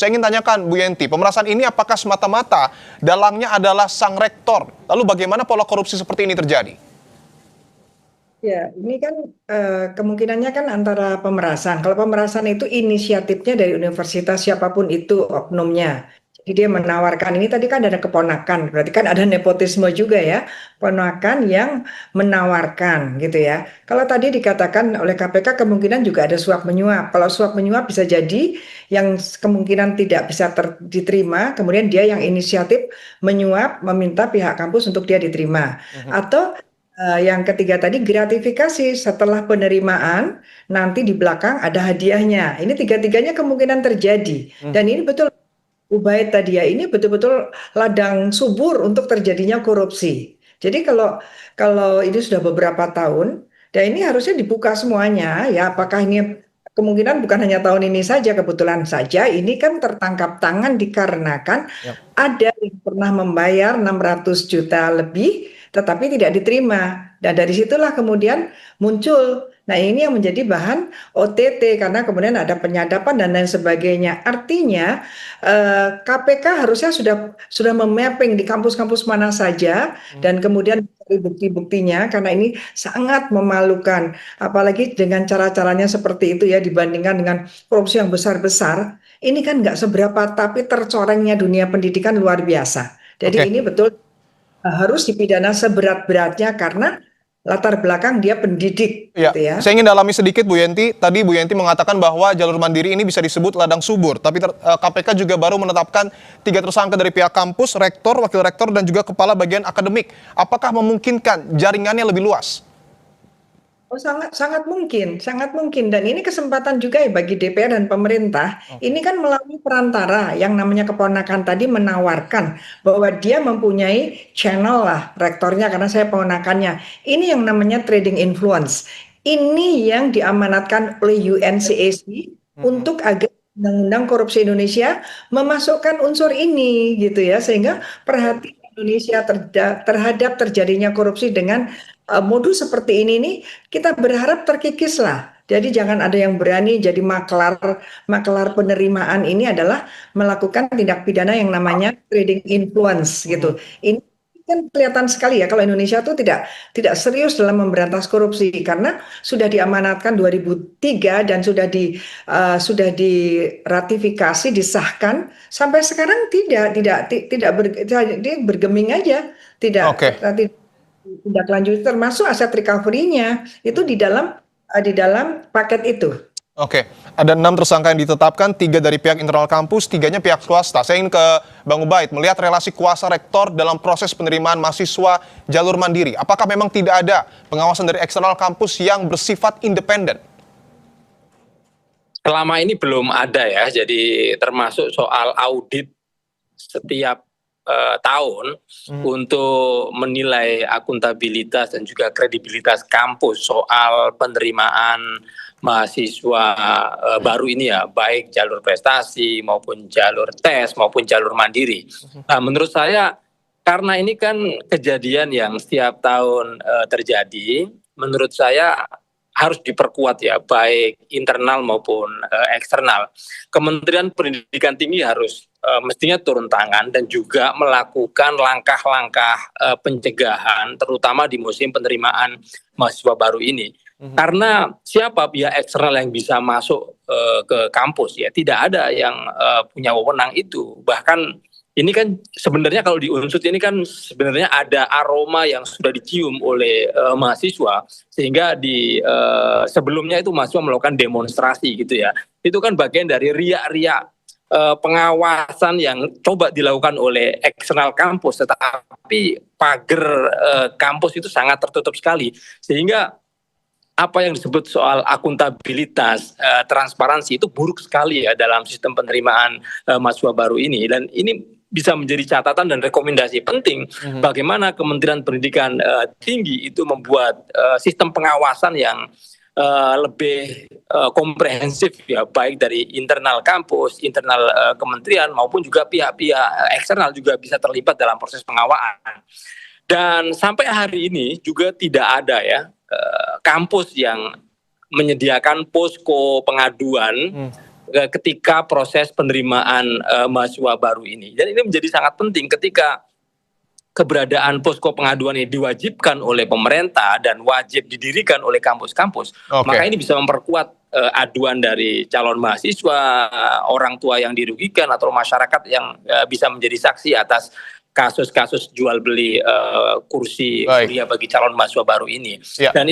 Saya ingin tanyakan Bu Yenti, pemerasan ini apakah semata-mata dalangnya adalah sang rektor? Lalu bagaimana pola korupsi seperti ini terjadi? Ya, ini kan kemungkinannya kan antara pemerasan. Kalau pemerasan itu inisiatifnya dari universitas siapapun itu oknumnya. Jadi dia menawarkan ini tadi kan ada keponakan, berarti kan ada nepotisme juga ya, ponakan yang menawarkan gitu ya. Kalau tadi dikatakan oleh KPK kemungkinan juga ada suap menyuap. Kalau suap menyuap bisa jadi yang kemungkinan tidak bisa diterima, kemudian dia yang inisiatif menyuap, meminta pihak kampus untuk dia diterima. Atau yang ketiga tadi gratifikasi setelah penerimaan nanti di belakang ada hadiahnya. Ini tiga-tiganya kemungkinan terjadi. Dan ini betul Ubaid tadi ya ini betul-betul ladang subur untuk terjadinya korupsi. Jadi kalau kalau ini sudah beberapa tahun, dan ini harusnya dibuka semuanya ya. Apakah ini kemungkinan bukan hanya tahun ini saja, kebetulan saja ini kan tertangkap tangan dikarenakan Ya. ada yang pernah membayar 600 juta lebih tetapi tidak diterima. Dan dari situlah kemudian muncul. Nah, ini yang menjadi bahan OTT karena kemudian ada penyadapan dan lain sebagainya. Artinya KPK harusnya sudah memapping di kampus-kampus mana saja dan kemudian mencari bukti-buktinya karena ini sangat memalukan. Apalagi dengan cara-caranya seperti itu ya dibandingkan dengan korupsi yang besar-besar. Ini kan nggak seberapa tapi tercorengnya dunia pendidikan luar biasa. Jadi Oke. ini betul harus dipidana seberat-beratnya karena latar belakang dia pendidik Ya, gitu ya. saya ingin dalami sedikit Bu Yenti. Tadi Bu Yenti mengatakan bahwa jalur mandiri ini bisa disebut ladang subur, tapi KPK juga baru menetapkan 3 tersangka dari pihak kampus, rektor, wakil rektor, dan juga kepala bagian akademik. Apakah memungkinkan jaringannya lebih luas? Oh, sangat sangat mungkin dan ini kesempatan juga ya bagi DPR dan pemerintah. Oke. Ini kan melalui perantara yang namanya keponakan tadi menawarkan bahwa dia mempunyai channel lah rektornya karena saya ponakannya. Ini yang namanya trading influence. Ini yang diamanatkan oleh UNCAC Mhm. untuk agar Undang-Undang Korupsi Indonesia memasukkan unsur ini gitu ya sehingga perhatian Indonesia terhadap terjadinya korupsi dengan modus seperti ini nih kita berharap terkikis lah. Jadi jangan ada yang berani jadi maklar maklar penerimaan ini adalah melakukan tindak pidana yang namanya trading influence Mhm. gitu. Ini kan kelihatan sekali ya kalau Indonesia tuh tidak serius dalam memberantas korupsi karena sudah diamanatkan 2003 dan sudah diratifikasi disahkan sampai sekarang dia bergeming aja tidak Oke. tindak lanjut termasuk aset recovery-nya itu di dalam paket itu. Oke, ada 6 tersangka yang ditetapkan, 3 dari pihak internal kampus, 3-nya pihak swasta. Saya ingin ke Bang Ubaid, melihat relasi kuasa rektor dalam proses penerimaan mahasiswa jalur mandiri. Apakah memang tidak ada pengawasan dari eksternal kampus yang bersifat independen? Selama ini belum ada ya, jadi termasuk soal audit setiap tahun untuk menilai akuntabilitas dan juga kredibilitas kampus soal penerimaan mahasiswa baru ini ya, baik jalur prestasi maupun jalur tes maupun jalur mandiri. Nah, menurut saya karena ini kan kejadian yang setiap tahun terjadi, menurut saya harus diperkuat ya, baik internal maupun eksternal. Kementerian Pendidikan Tinggi harus mestinya turun tangan dan juga melakukan langkah-langkah pencegahan, terutama di musim penerimaan mahasiswa baru ini. Karena siapa pihak eksternal yang bisa masuk ke kampus ya, tidak ada yang punya wewenang itu. Bahkan ini kan sebenarnya kalau di unsur ini kan sebenarnya ada aroma yang sudah dicium oleh mahasiswa sehingga di sebelumnya itu mahasiswa melakukan demonstrasi gitu ya. Itu kan bagian dari riak-riak pengawasan yang coba dilakukan oleh eksternal kampus, tetapi pagar kampus itu sangat tertutup sekali sehingga apa yang disebut soal akuntabilitas, transparansi itu buruk sekali ya dalam sistem penerimaan mahasiswa baru ini, dan ini bisa menjadi catatan dan rekomendasi penting bagaimana Kementerian Pendidikan Tinggi itu membuat sistem pengawasan yang lebih komprehensif ya, baik dari internal kampus, internal kementerian maupun juga pihak-pihak eksternal juga bisa terlibat dalam proses pengawasan. Dan sampai hari ini juga tidak ada ya kampus yang menyediakan posko pengaduan ketika proses penerimaan mahasiswa baru ini. Dan ini menjadi sangat penting ketika keberadaan posko pengaduan ini diwajibkan oleh pemerintah dan wajib didirikan oleh kampus-kampus, maka ini bisa memperkuat aduan dari calon mahasiswa, orang tua yang dirugikan atau masyarakat yang bisa menjadi saksi atas kasus-kasus jual beli kursi kuliah bagi calon mahasiswa baru ini. Dan